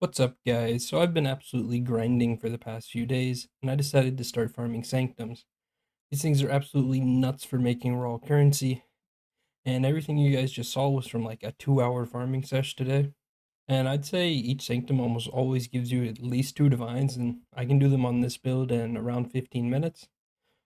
What's up, guys? So I've been absolutely grinding for the past few days, and I decided to start farming Sanctums. These things are absolutely nuts for making raw currency, and everything you guys just saw was from like a 2-hour farming sesh today. And I'd say each Sanctum almost always gives you at least 2 divines, and I can do them on this build in around 15 minutes.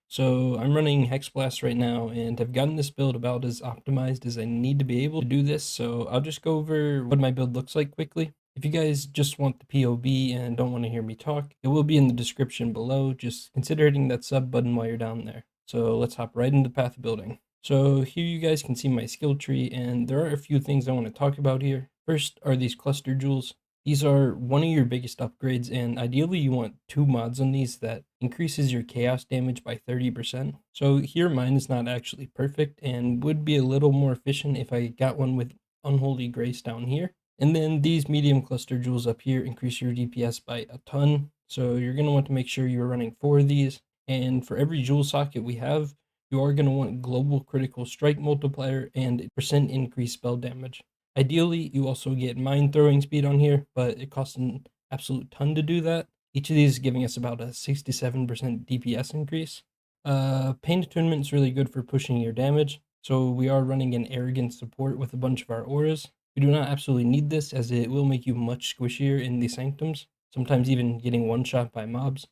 So I'm running Hexblast right now and have gotten this build about as optimized as I need to be able to do this, so I'll just go over what my build looks like quickly. If you guys just want the POV and don't want to hear me talk, it will be in the description below. Just consider hitting that sub button while you're down there. So let's hop right into path building. So here you guys can see my skill tree, and there are a few things I want to talk about here. First are these cluster jewels. These are one of your biggest upgrades, and ideally you want 2 mods on these that increases your chaos damage by 30%. So here mine is not actually perfect and would be a little more efficient if I got one with Unholy Grace down here. And then these medium cluster jewels up here increase your DPS by a ton. So you're going to want to make sure you're running 4 of these. And for every jewel socket we have, you are going to want global critical strike multiplier and percent increased spell damage. Ideally, you also get mind throwing speed on here, but it costs an absolute ton to do that. Each of these is giving us about a 67% DPS increase. Pain Attunement is really good for pushing your damage, so we are running an arrogant support with a bunch of our auras. We do not absolutely need this, as it will make you much squishier in the Sanctums, sometimes even getting one-shot by mobs.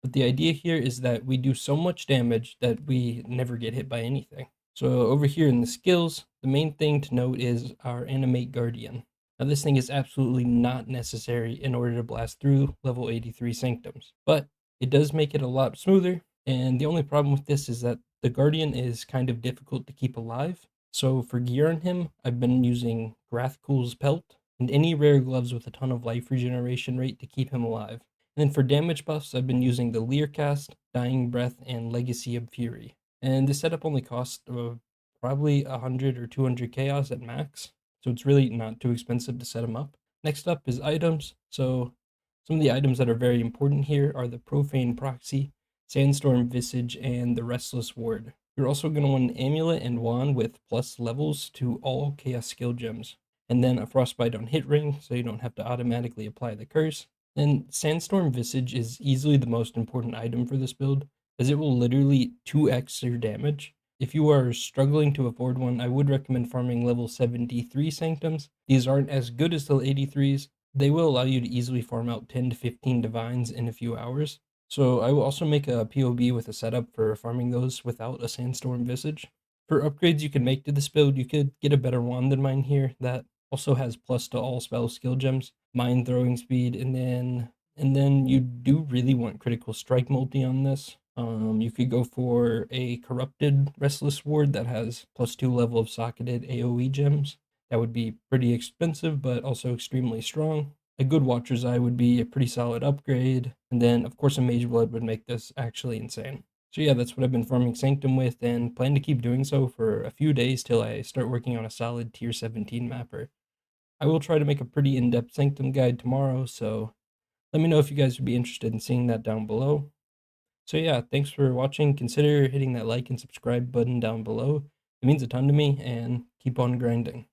But the idea here is that we do so much damage that we never get hit by anything. So over here in the skills, the main thing to note is our Animate Guardian. Now this thing is absolutely not necessary in order to blast through level 83 Sanctums, but it does make it a lot smoother, and the only problem with this is that the Guardian is kind of difficult to keep alive. So for gear on him, I've been using Grathkul's Pelt and any rare gloves with a ton of life regeneration rate to keep him alive. And then for damage buffs, I've been using the Leercast, Dying Breath, and Legacy of Fury. And the setup only costs probably 100 or 200 chaos at max, so it's really not too expensive to set them up. Next up is items. So some of the items that are very important here are the Profane Proxy, Sandstorm Visage, and the Restless Ward. You're also going to want an Amulet and Wand with plus levels to all Chaos skill gems, and then a Frostbite on hit ring, so you don't have to automatically apply the curse. And Sandstorm Visage is easily the most important item for this build, as it will literally 2x your damage. If you are struggling to afford one, I would recommend farming level 73 Sanctums. These aren't as good as the 83s. They will allow you to easily farm out 10 to 15 divines in a few hours. So I will also make a POB with a setup for farming those without a Sandstorm Visage. For upgrades you can make to this build, you could get a better wand than mine here that also has plus to all spell skill gems, mind throwing speed, and then you do really want critical strike multi on this. You could go for a corrupted Restless Ward that has +2 level of socketed AoE gems. That would be pretty expensive, but also extremely strong. A good Watcher's Eye would be a pretty solid upgrade, and then of course a Mage Blood would make this actually insane. So yeah, that's what I've been farming Sanctum with, and plan to keep doing so for a few days till I start working on a solid tier 17 mapper. I will try to make a pretty in-depth Sanctum guide tomorrow, so let me know if you guys would be interested in seeing that down below. So yeah, thanks for watching. Consider hitting that like and subscribe button down below. It means a ton to me, and keep on grinding.